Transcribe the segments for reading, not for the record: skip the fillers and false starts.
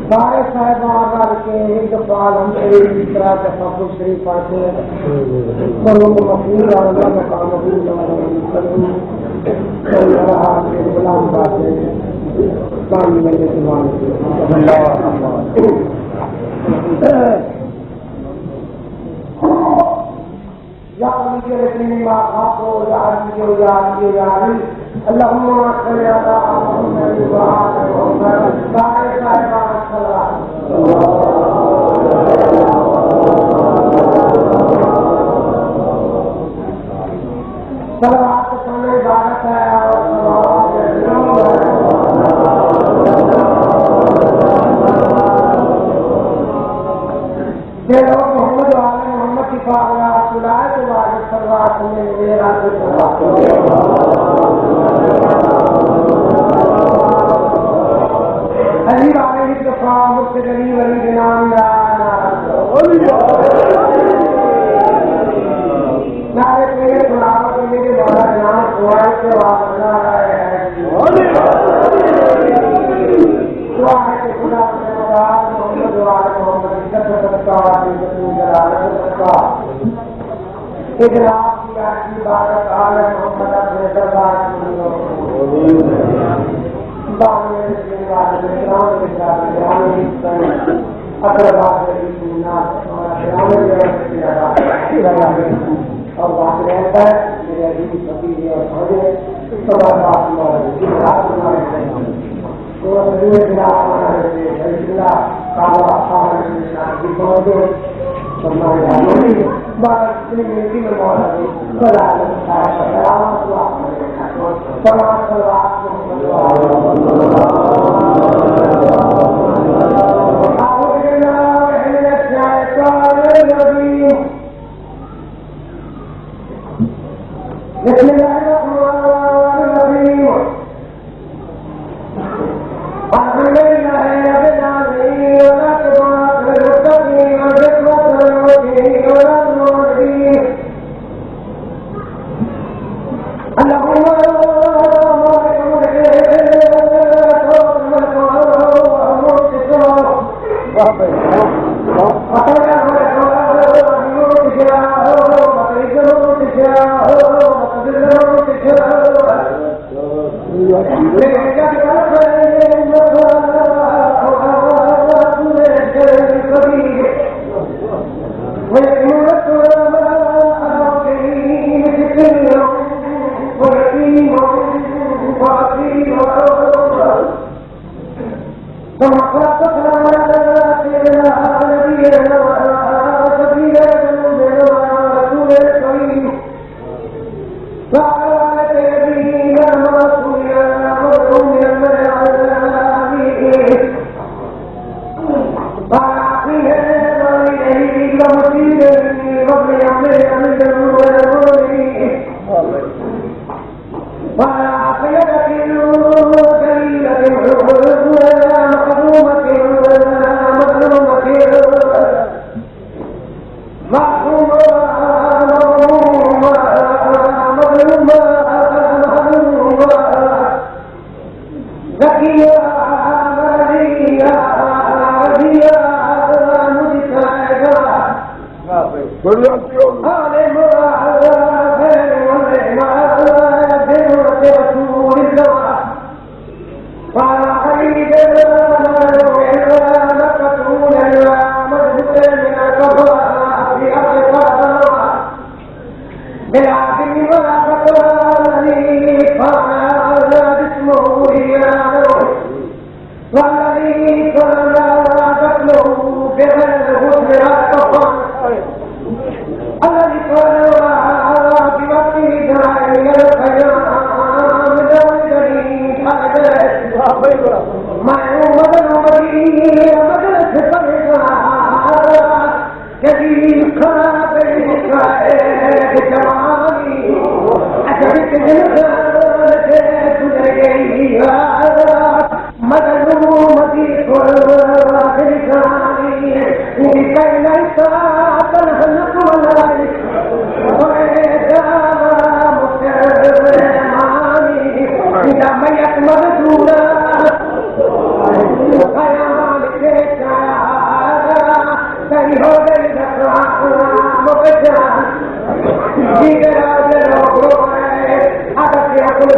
सारे साहिबान के एक बार हम इस तरह से फकुल शरीफ पढ़ते हैं करो मफूल आला मकाम के गुलाम बातें काम में जुबान याद लीजिए लेकिन आपको याद लीजिए अल्लाहुम्मा सल्ली अला मुहम्मद व अला मुहम्मद सारे साहिबान सलावत पढ़ने इबादत है और मोहम्मद वाले मोहम्मद की पावला सुलाए तो वाले सलवात में मेरा अली वाले ही तो काम मुझसे गरीब अली के नाम नारे मेरे सुनाव के लिए बड़ा नाम कुआर से वापस आ रहे हैं कुआर के खुदा के बाद मोहम्मद वाले मोहम्मद इज्जत का इजलास की आखिरी बात आल मोहम्मद अपने दरबार और बात रहता है मेरे अजीब भतीजे और भाजे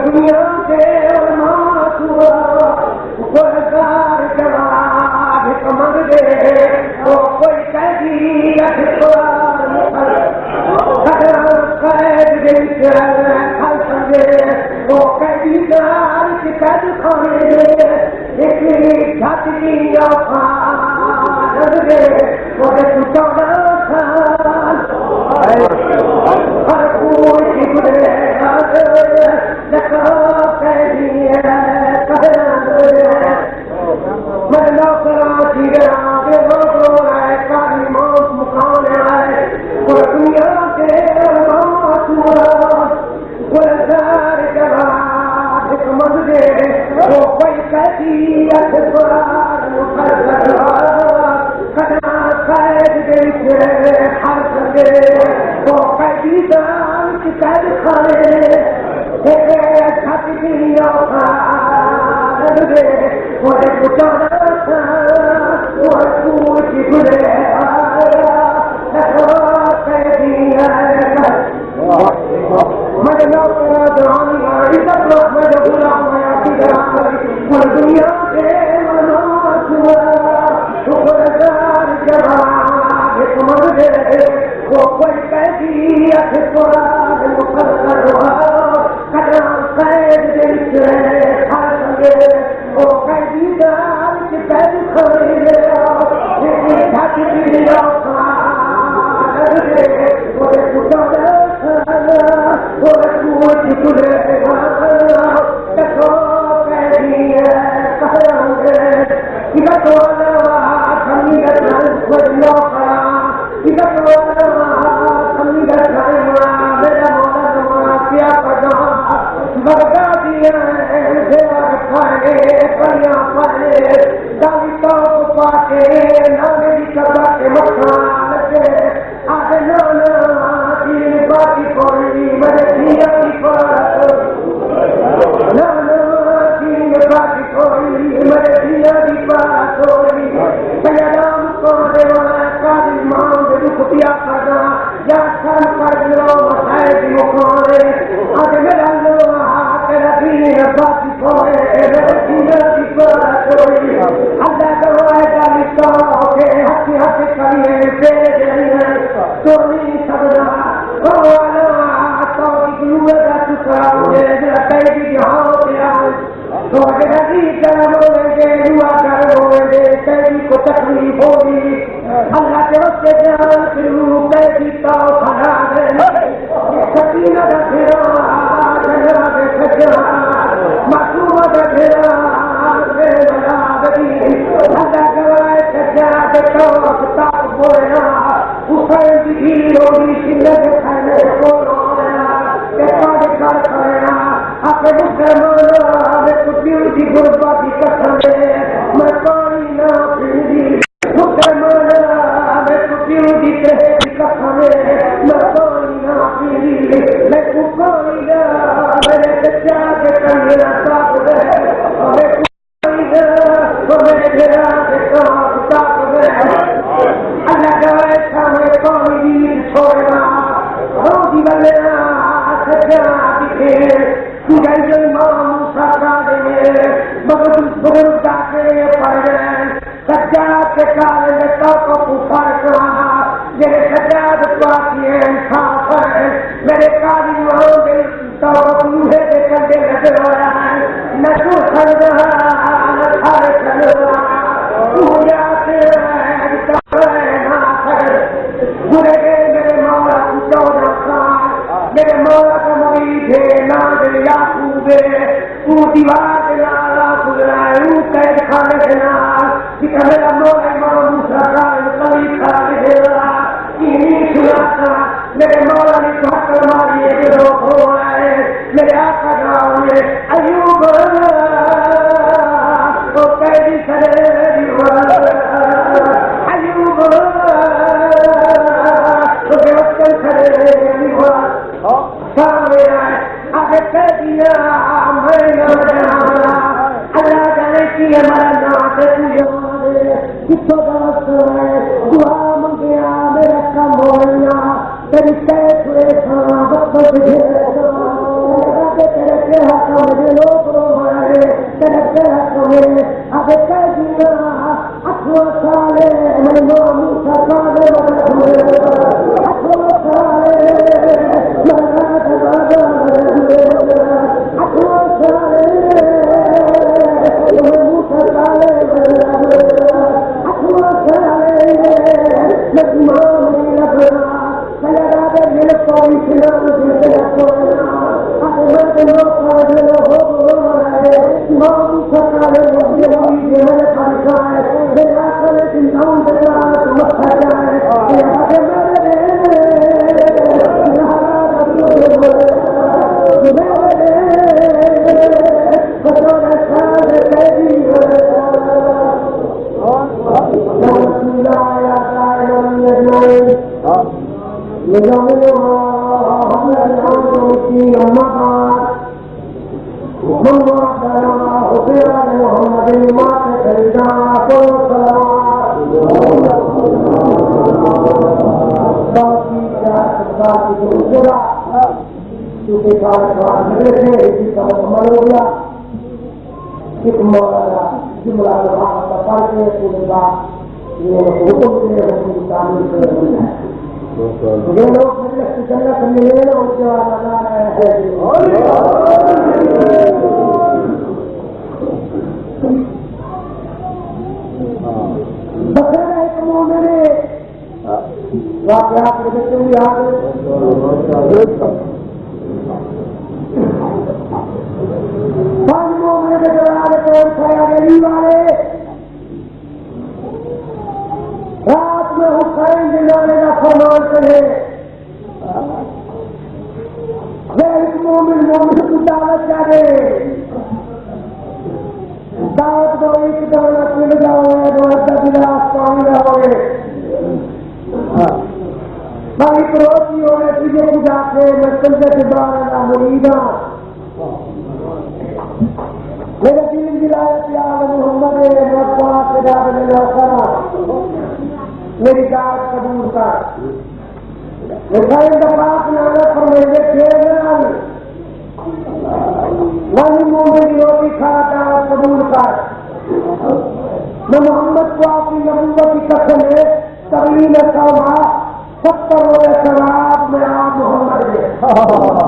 दुनिया के गुलजार जवाब कमर दे वो कोई कैदी कैद दिल वो कैदी कैद खाने एक छाती दे वो हर कोई गुजरे दुआ मंगिया मेरा कम होना तेरी कैसे मुझे तेरे के हाथ मुझे लोग रोमाए तेरे के हाथ में अब कह दिया अठवा साले मैं मूसा साले अठवा साले अठवा साले मूसा साले अठवा साले रात में हुसैन दिलाने का फरमान करे मोमिन को दावत करे दावत दो एक दौलत मिल जाओगे दो गिलास पानी रहोगे भाई पड़ोसी हो गए तुझे बुझा के मैं तुमसे सिद्धारा मुरीदा मेरे दिल दिलाया प्यार मोहम्मद मेरी दावत कबूल कर रोटी खा दावत कबूल कर मैं मोहम्मद को आपकी नबूवत की कसम है तबलीग में 70 रोज़े सवाब में आप मोहम्मद